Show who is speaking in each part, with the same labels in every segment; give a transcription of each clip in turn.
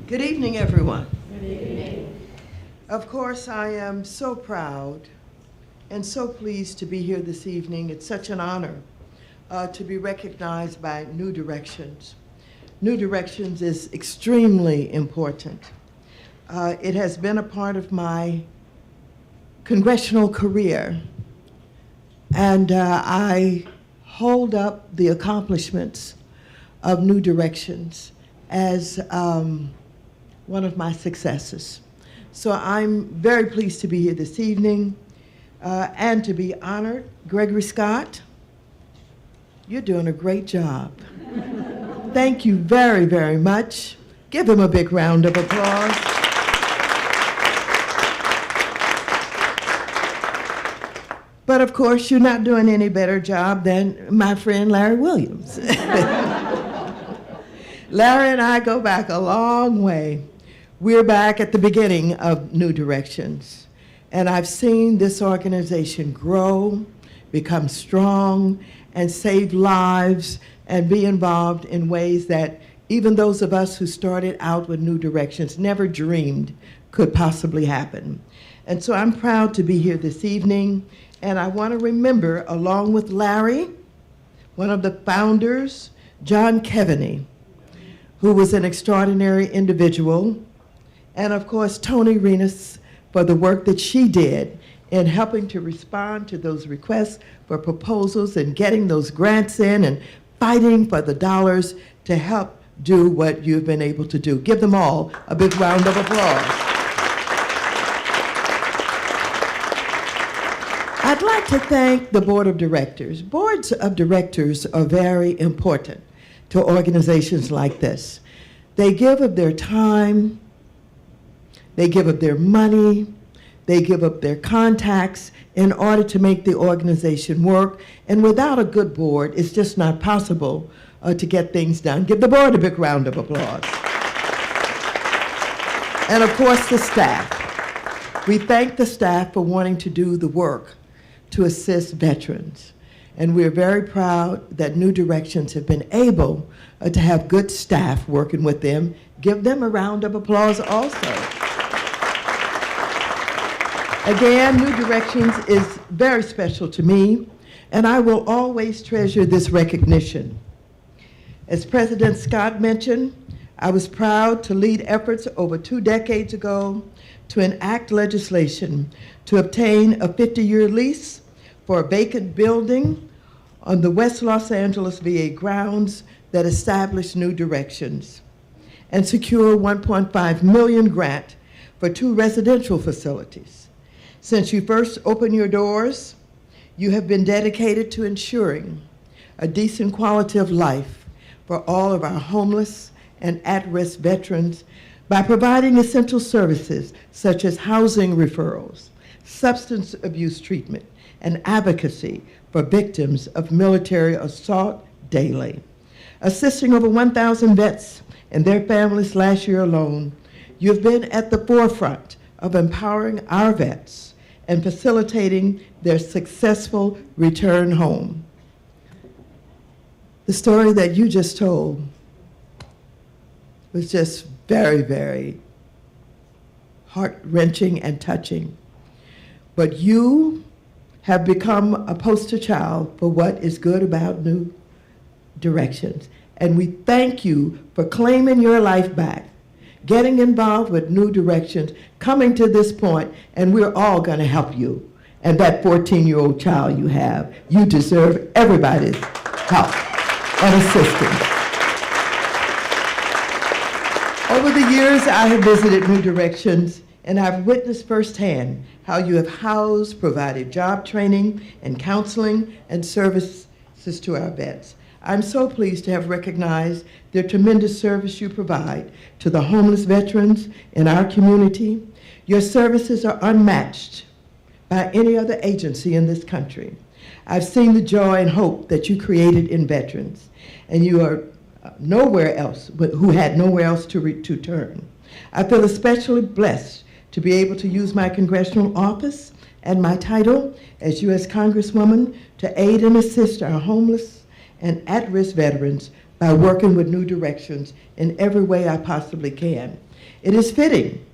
Speaker 1: Good evening, everyone.
Speaker 2: Good evening.
Speaker 1: Of course, I am so proud and so pleased to be here this evening. It's such an honor to be recognized by New Directions. New Directions is extremely important. It has been a part of my congressional career, and I hold up the accomplishments of New Directions as one of my successes. So I'm very pleased to be here this evening and to be honored. Gregory Scott, you're doing a great job. Thank you very, very much. Give him a big round of applause. But of course, you're not doing any better job than my friend Larry Williams. Larry and I go back a long way. We're back at the beginning of New Directions, and I've seen this organization grow, become strong, and save lives, and be involved in ways that even those of us who started out with New Directions never dreamed could possibly happen. And so I'm proud to be here this evening, and I want to remember, along with Larry, one of the founders, John Kevaney, who was an extraordinary individual, and of course, Tony Renas for the work that she did in helping to respond to those requests for proposals and getting those grants in and fighting for the dollars to help do what you've been able to do. Give them all a big round of applause. I'd like to thank the Board of Directors. Boards of Directors are very important to organizations like this. They give of their time, they give of their money, they give up their contacts in order to make the organization work. And without a good board, it's just not possible to get things done. Give the board a big round of applause. And of course, the staff. We thank the staff for wanting to do the work to assist veterans. And we're very proud that New Directions have been able to have good staff working with them. Give them a round of applause also. Again, New Directions is very special to me, and I will always treasure this recognition. As President Scott mentioned, I was proud to lead efforts over 2 decades ago to enact legislation to obtain a 50-year lease for a vacant building on the West Los Angeles VA grounds that established New Directions, and secure a $1.5 million grant for 2 residential facilities. Since you first opened your doors, you have been dedicated to ensuring a decent quality of life for all of our homeless and at-risk veterans by providing essential services such as housing referrals, substance abuse treatment, and advocacy for victims of military assault daily. Assisting over 1,000 vets and their families last year alone, you've been at the forefront of empowering our vets and facilitating their successful return home. The story that you just told was just very, very heart-wrenching and touching. But you have become a poster child for what is good about New Directions. And we thank you for claiming your life back, getting involved with New Directions, coming to this point, and we're all going to help you. And that 14-year-old child you have, you deserve everybody's help and assistance. Over the years, I have visited New Directions, and I've witnessed firsthand how you have housed, provided job training and counseling and services to our vets. I'm so pleased to have recognized the tremendous service you provide to the homeless veterans in our community. Your services are unmatched by any other agency in this country. I've seen the joy and hope that you created in veterans, and you are nowhere else, who had nowhere else to turn. I feel especially blessed to be able to use my congressional office and my title as U.S. Congresswoman to aid and assist our homeless and at-risk veterans by working with New Directions in every way I possibly can. It is fitting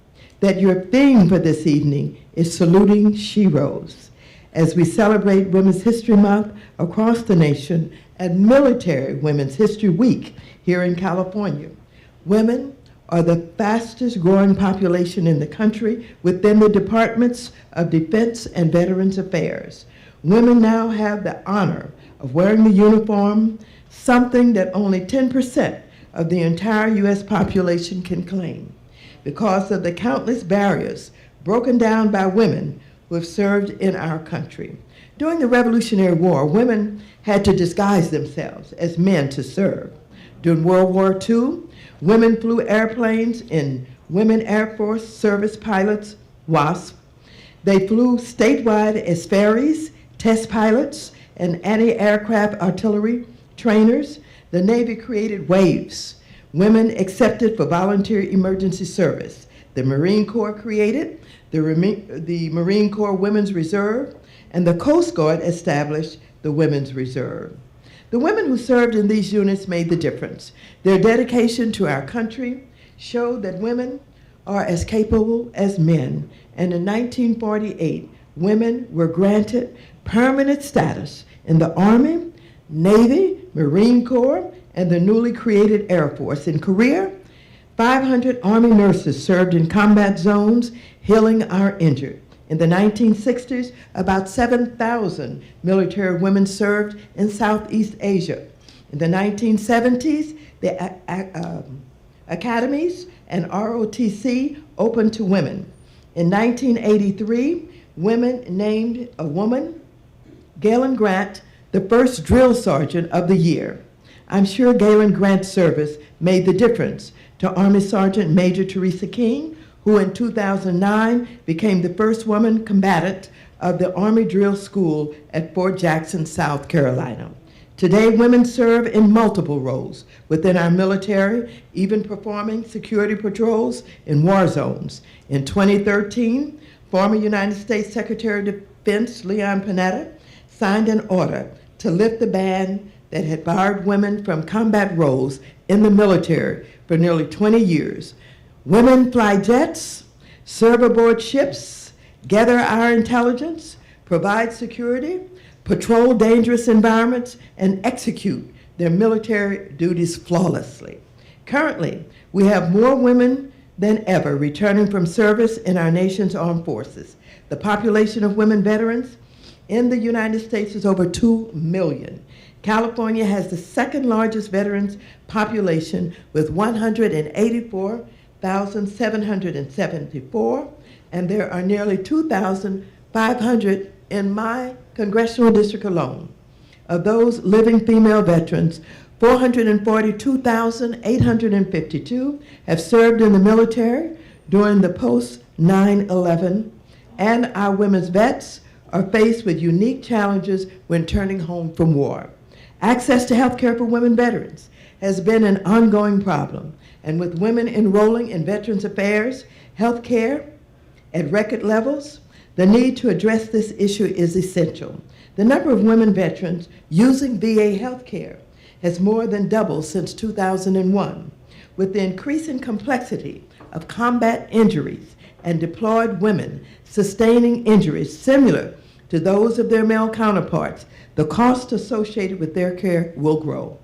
Speaker 1: that your theme for this evening is saluting Sheroes, as we celebrate Women's History Month across the nation and Military Women's History Week here in California. Women are the fastest growing population in the country within the Departments of Defense and Veterans Affairs. Women now have the honor of wearing the uniform, something that only 10% of the entire U.S. population can claim, because of the countless barriers broken down by women who have served in our country. During the Revolutionary War, women had to disguise themselves as men to serve. During World War II, women flew airplanes in Women Air Force Service Pilots, WASP. They flew statewide as ferries, test pilots, and anti-aircraft artillery trainers. The Navy created WAVES, women accepted for volunteer emergency service. The Marine Corps created the Marine Corps Women's Reserve, and the Coast Guard established the Women's Reserve. The women who served in these units made the difference. Their dedication to our country showed that women are as capable as men, and in 1948, women were granted permanent status in the Army, Navy, Marine Corps, and the newly created Air Force. In Korea, 500 Army nurses served in combat zones, healing our injured. In the 1960s, about 7,000 military women served in Southeast Asia. In the 1970s, the academies and ROTC opened to women. In 1983, women named a woman, Galen Grant, the first drill sergeant of the year. I'm sure Galen Grant's service made the difference to Army Sergeant Major Teresa King, who in 2009 became the first woman combatant of the Army Drill School at Fort Jackson, South Carolina. Today, women serve in multiple roles within our military, even performing security patrols in war zones. In 2013, former United States Secretary of Defense Leon Panetta signed an order to lift the ban that had barred women from combat roles in the military for nearly 20 years. Women fly jets, serve aboard ships, gather our intelligence, provide security, patrol dangerous environments, and execute their military duties flawlessly. Currently, we have more women than ever returning from service in our nation's armed forces. The population of women veterans in the United States is over 2 million. California has the second largest veterans population with 184,774, and there are nearly 2,500 in my congressional district alone. Of those living female veterans, 442,852 have served in the military during the post-9/11, and our women's vets are faced with unique challenges when turning home from war. Access to health care for women veterans has been an ongoing problem, and with women enrolling in Veterans Affairs health care at record levels, the need to address this issue is essential. The number of women veterans using VA health care has more than doubled since 2001. With the increasing complexity of combat injuries and deployed women sustaining injuries similar to those of their male counterparts, the cost associated with their care will grow.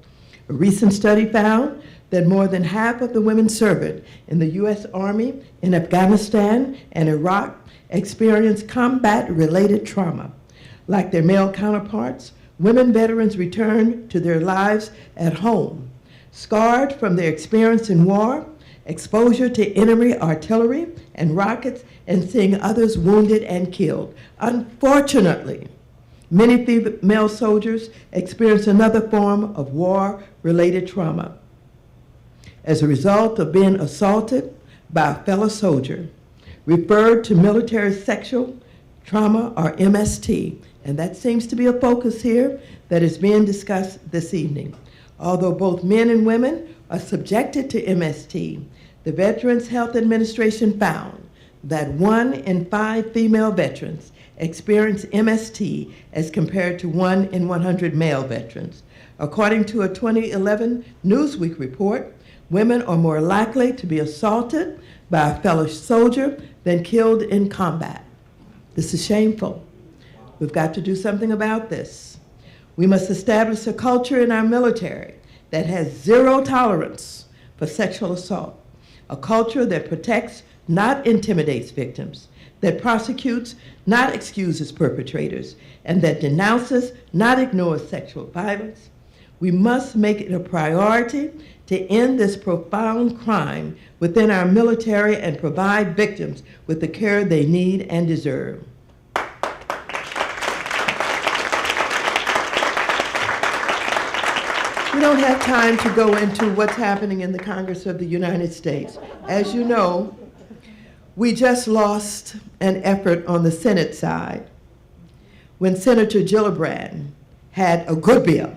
Speaker 1: A recent study found that more than half of the women serving in the U.S. Army in Afghanistan and Iraq experienced combat-related trauma. Like their male counterparts, women veterans return to their lives at home, scarred from their experience in war, exposure to enemy artillery and rockets, and seeing others wounded and killed. Unfortunately, many female soldiers experience another form of war-related trauma as a result of being assaulted by a fellow soldier, referred to military sexual trauma, or MST, and that seems to be a focus here that is being discussed this evening. Although both men and women are subjected to MST, the Veterans Health Administration found that 1 in 5 female veterans experience MST as compared to 1 in 100 male veterans. According to a 2011 Newsweek report, women are more likely to be assaulted by a fellow soldier than killed in combat. This is shameful. We've got to do something about this. We must establish a culture in our military that has zero tolerance for sexual assault, a culture that protects, not intimidates victims, that prosecutes, not excuses perpetrators, and that denounces, not ignores sexual violence. We must make it a priority to end this profound crime within our military and provide victims with the care they need and deserve. We don't have time to go into what's happening in the Congress of the United States. As you know, we just lost an effort on the Senate side when Senator Gillibrand had a good bill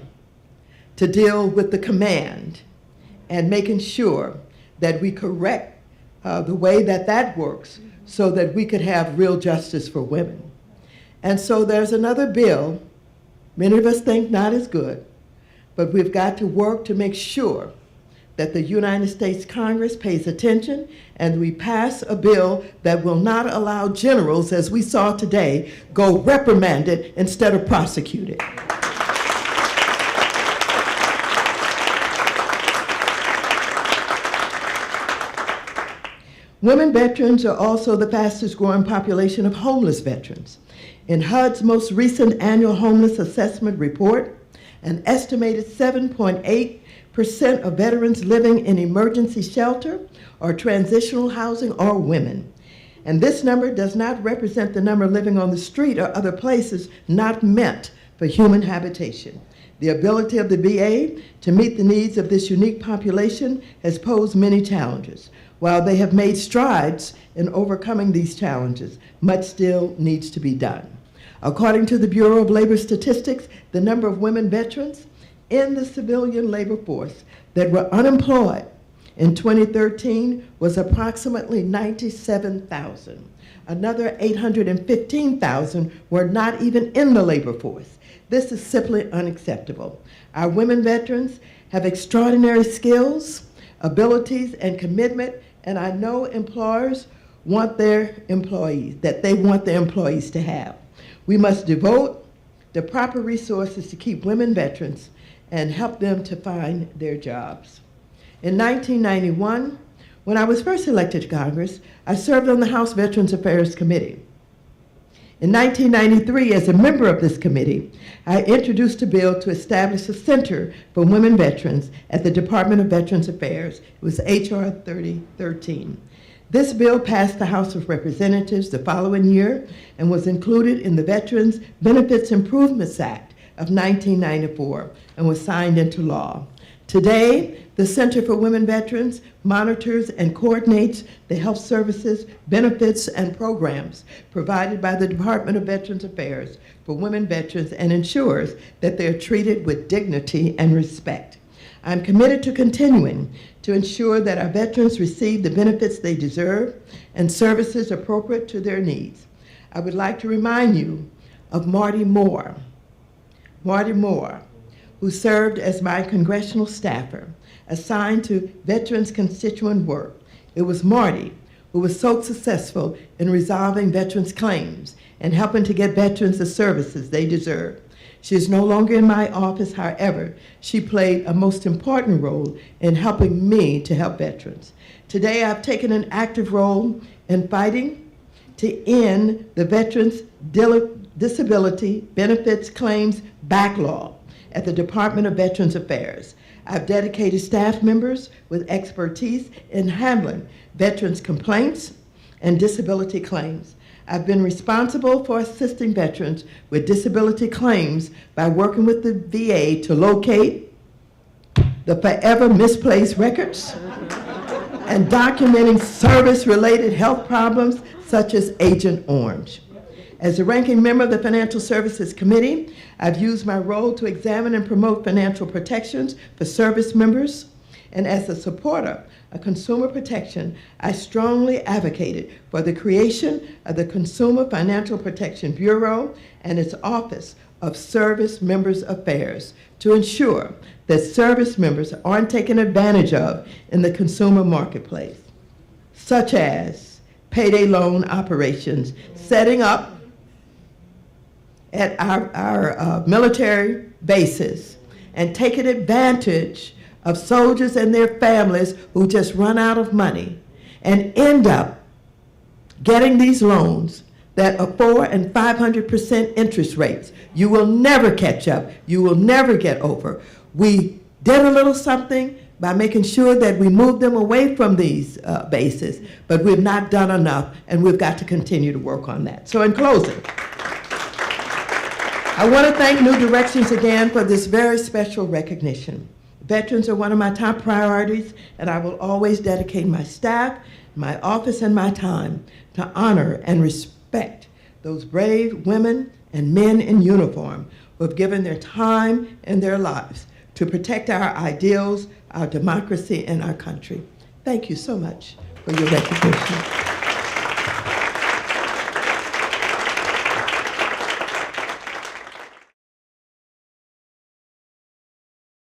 Speaker 1: to deal with the command and making sure that we correct the way that that works so that we could have real justice for women. And so there's another bill, many of us think not as good, but we've got to work to make sure that the United States Congress pays attention and we pass a bill that will not allow generals, as we saw today, go reprimanded instead of prosecuted. Women veterans are also the fastest growing population of homeless veterans. In HUD's most recent annual homeless assessment report, an estimated 7.8% of veterans living in emergency shelter or transitional housing are women. And this number does not represent the number living on the street or other places not meant for human habitation. The ability of the VA to meet the needs of this unique population has posed many challenges. While they have made strides in overcoming these challenges, much still needs to be done. According to the Bureau of Labor Statistics, the number of women veterans in the civilian labor force that were unemployed in 2013 was approximately 97,000. Another 815,000 were not even in the labor force. This is simply unacceptable. Our women veterans have extraordinary skills, abilities, and commitment, and I know employers want their employees, that they want their employees to have. We must devote the proper resources to keep women veterans and help them to find their jobs. In 1991, when I was first elected to Congress, I served on the House Veterans Affairs Committee. In 1993, as a member of this committee, I introduced a bill to establish a Center for Women Veterans at the Department of Veterans Affairs. It was H.R. 3013. This bill passed the House of Representatives the following year and was included in the Veterans Benefits Improvements Act of 1994 and was signed into law. Today, the Center for Women Veterans monitors and coordinates the health services, benefits, and programs provided by the Department of Veterans Affairs for women veterans and ensures that they are treated with dignity and respect. I'm committed to continuing to ensure that our veterans receive the benefits they deserve and services appropriate to their needs. I would like to remind you of Marty Moore, who served as my congressional staffer, assigned to veterans constituent work. It was Marty who was so successful in resolving veterans' claims and helping to get veterans the services they deserve. She is no longer in my office, however, she played a most important role in helping me to help veterans. Today, I've taken an active role in fighting to end the Veterans Disability Benefits Claims Backlog at the Department of Veterans Affairs. I've dedicated staff members with expertise in handling veterans' complaints and disability claims. I've been responsible for assisting veterans with disability claims by working with the VA to locate the forever misplaced records and documenting service-related health problems such as Agent Orange. As the ranking member of the Financial Services Committee, I've used my role to examine and promote financial protections for service members, and as a supporter of consumer protection, I strongly advocated for the creation of the Consumer Financial Protection Bureau and its Office of Service Members Affairs to ensure that service members aren't taken advantage of in the consumer marketplace, such as payday loan operations, setting up at our military bases and taking advantage of soldiers and their families who just run out of money and end up getting these loans that are 400% and 500% interest rates. You will never catch up. You will never get over. We did a little something by making sure that we moved them away from these bases, but we've not done enough, and we've got to continue to work on that. So in closing, I want to thank New Directions again for this very special recognition. Veterans are one of my top priorities, and I will always dedicate my staff, my office, and my time to honor and respect those brave women and men in uniform who have given their time and their lives to protect our ideals, our democracy, and our country. Thank you so much for your recognition.